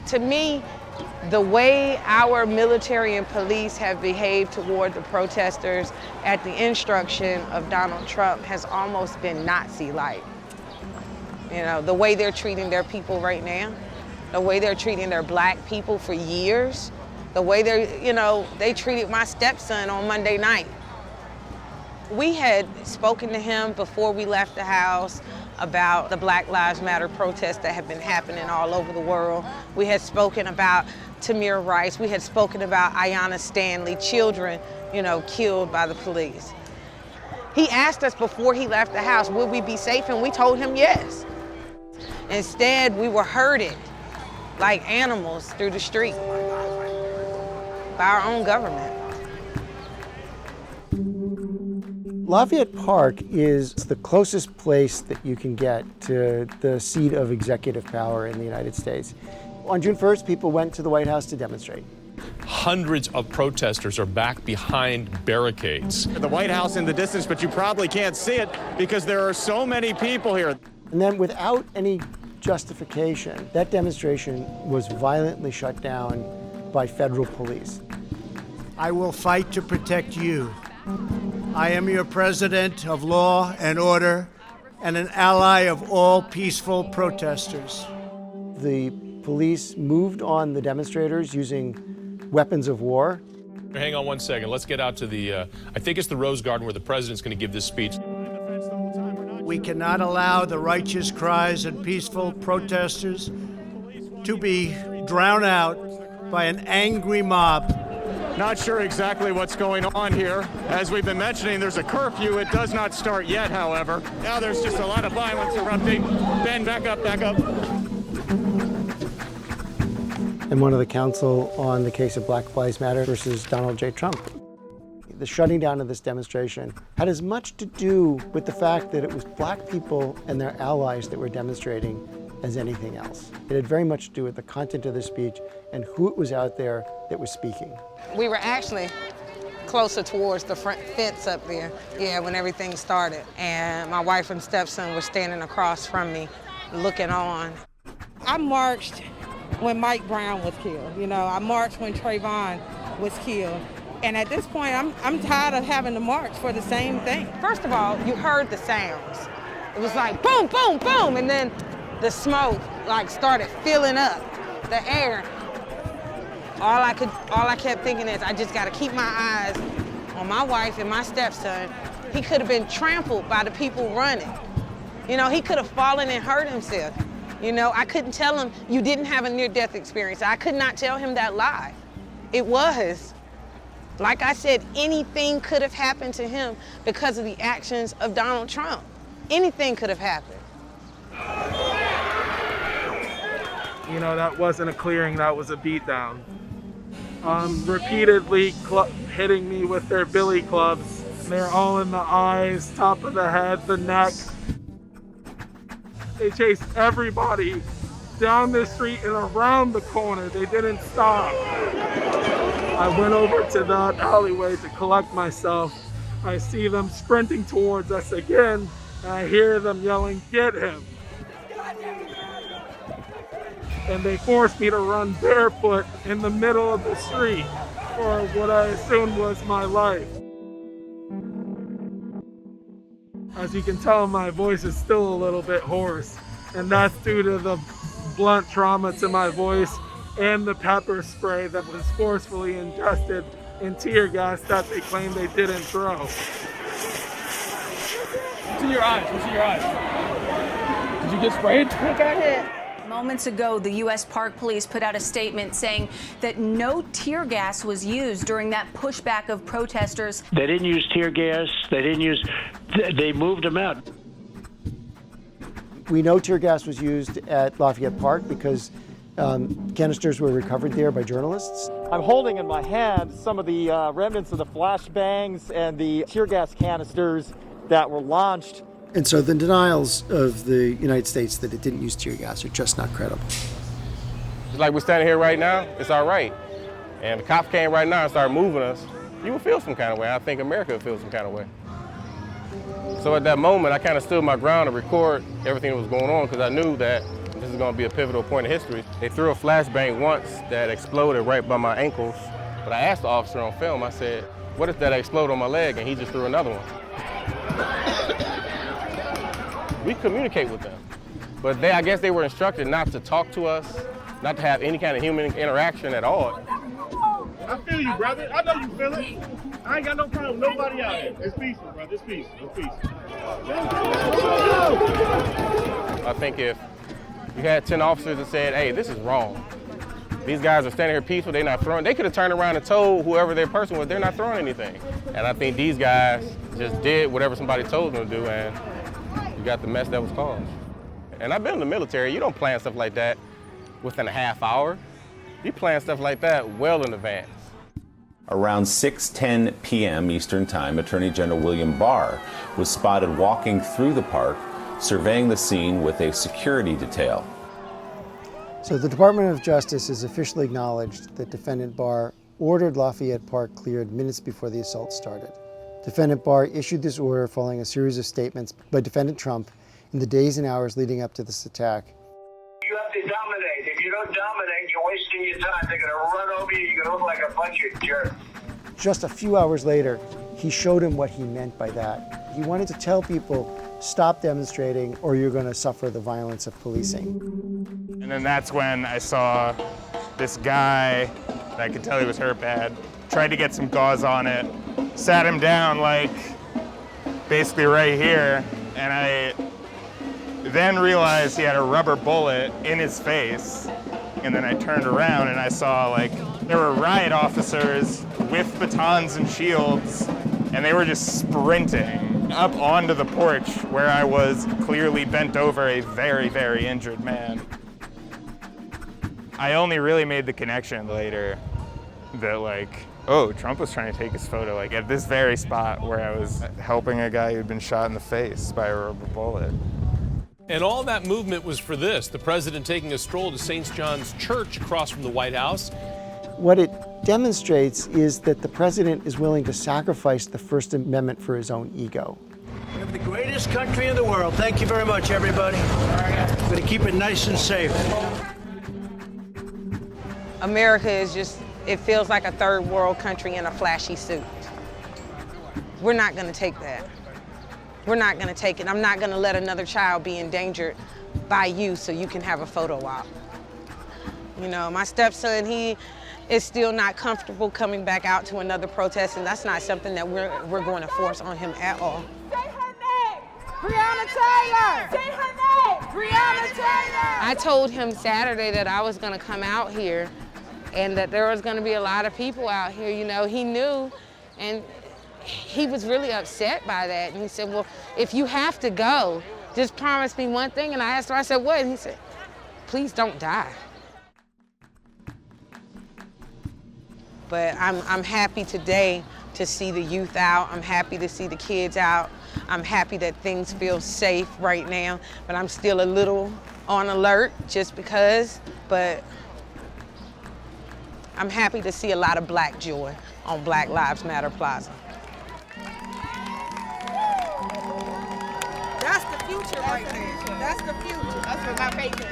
To me, the way our military and police have behaved toward the protesters at the instruction of Donald Trump has almost been Nazi-like. You know, the way they're treating their people right now, the way they're treating their black people for years, the way they treated my stepson on Monday night. We had spoken to him before we left the house about the Black Lives Matter protests that have been happening all over the world. We had spoken about Tamir Rice. We had spoken about Ayanna Stanley, children, killed by the police. He asked us before he left the house, would we be safe? And we told him yes. Instead, we were herded like animals through the street by our own government. Lafayette Park is the closest place that you can get to the seat of executive power in the United States. On June 1st, people went to the White House to demonstrate. Hundreds of protesters are back behind barricades. The White House in the distance, but you probably can't see it because there are so many people here. And then without any justification, that demonstration was violently shut down by federal police. I will fight to protect you. I am your president of law and order and an ally of all peaceful protesters. The police moved on the demonstrators using weapons of war. Hang on one second. Let's get out to I think it's the Rose Garden where the president's going to give this speech. We cannot allow the righteous cries and peaceful protesters to be drowned out by an angry mob. Not sure exactly what's going on here. As we've been mentioning, there's a curfew. It does not start yet, however. Now there's just a lot of violence erupting. Ben, back up, back up. And one of the counsel on the case of Black Lives Matter versus Donald J. Trump. The shutting down of this demonstration had as much to do with the fact that it was black people and their allies that were demonstrating as anything else. It had very much to do with the content of the speech and who it was out there that was speaking. We were actually closer towards the front fence up there, when everything started. And my wife and stepson were standing across from me, looking on. I marched when Mike Brown was killed. I marched when Trayvon was killed. And at this point, I'm tired of having to march for the same thing. First of all, you heard the sounds. It was like boom, boom, boom, and then the smoke started filling up the air. All I kept thinking is, I just gotta keep my eyes on my wife and my stepson. He could have been trampled by the people running. He could have fallen and hurt himself. I couldn't tell him, you didn't have a near-death experience. I could not tell him that lie. It was. Like I said, anything could have happened to him because of the actions of Donald Trump. Anything could have happened. That wasn't a clearing, that was a beatdown. Repeatedly hitting me with their billy clubs. They're all in the eyes, top of the head, the neck. They chased everybody down the street and around the corner. They didn't stop. I went over to that alleyway to collect myself. I see them sprinting towards us again, and I hear them yelling, "Get him!" And they forced me to run barefoot in the middle of the street for what I assumed was my life. As you can tell, my voice is still a little bit hoarse, and that's due to the blunt trauma to my voice and the pepper spray that was forcefully ingested in tear gas that they claim they didn't throw. What's in your eyes? What's in your eyes? Did you get sprayed? We got hit. Moments ago, the U.S. Park Police put out a statement saying that no tear gas was used during that pushback of protesters. They didn't use tear gas. They moved them out. We know tear gas was used at Lafayette Park because canisters were recovered there by journalists. I'm holding in my hand some of the remnants of the flashbangs and the tear gas canisters that were launched. And so the denials of the United States that it didn't use tear gas are just not credible. Just like we're standing here right now, it's all right. And the cops came right now and started moving us, you would feel some kind of way. I think America would feel some kind of way. So at that moment, I kind of stood my ground to record everything that was going on because I knew that This is gonna be a pivotal point in history. They threw a flashbang once that exploded right by my ankles, but I asked the officer on film, I said, what if that exploded on my leg? And he just threw another one. We communicate with them, but I guess they were instructed not to talk to us, not to have any kind of human interaction at all. I feel you, brother. I know you feel it. I ain't got no problem with nobody out here. It's peaceful, brother. It's peaceful. It's peaceful. I think if you had 10 officers that said, hey, this is wrong. These guys are standing here peaceful, they're not throwing. They could have turned around and told whoever their person was, they're not throwing anything. And I think these guys just did whatever somebody told them to do, and you got the mess that was caused. And I've been in the military. You don't plan stuff like that within a half hour. You plan stuff like that well in advance. Around 6:10 p.m. Eastern Time, Attorney General William Barr was spotted walking through the park, surveying the scene with a security detail. So the Department of Justice has officially acknowledged that Defendant Barr ordered Lafayette Park cleared minutes before the assault started. Defendant Barr issued this order following a series of statements by Defendant Trump in the days and hours leading up to this attack. You have to dominate. If you don't dominate, you're wasting your time. They're going to run over you. You're going to look like a bunch of jerks. Just a few hours later, he showed him what he meant by that. He wanted to tell people, stop demonstrating or you're going to suffer the violence of policing. And then that's when I saw this guy that I could tell he was hurt bad, tried to get some gauze on it, sat him down like basically right here, and I then realized he had a rubber bullet in his face. And then I turned around and I saw like there were riot officers with batons and shields, and they were just sprinting up onto the porch where I was clearly bent over a very, very injured man. I only really made the connection later that like, oh, Trump was trying to take his photo like at this very spot where I was helping a guy who'd been shot in the face by a rubber bullet. And all that movement was for this, the president taking a stroll to St. John's Church across from the White House. What it demonstrates is that the president is willing to sacrifice the First Amendment for his own ego. We have the greatest country in the world. Thank you very much, everybody. We're going to keep it nice and safe. America is just, it feels like a third world country in a flashy suit. We're not going to take that. We're not going to take it. I'm not going to let another child be endangered by you so you can have a photo op. You know, my stepson, he is still not comfortable coming back out to another protest, and that's not something that we're going to force on him at all. Say her name! Breonna Taylor! Say her name! Breonna Taylor! I told him Saturday that I was going to come out here and that there was going to be a lot of people out here. You know, he knew, and he was really upset by that. And he said, well, if you have to go, just promise me one thing. And I asked him, I said, what? And he said, please don't die. But I'm happy today to see the youth out. I'm happy to see the kids out. I'm happy that things feel safe right now, but I'm still a little on alert just because, but I'm happy to see a lot of black joy on Black Lives Matter Plaza. That's the future right there. That's the future. That's what my faith is.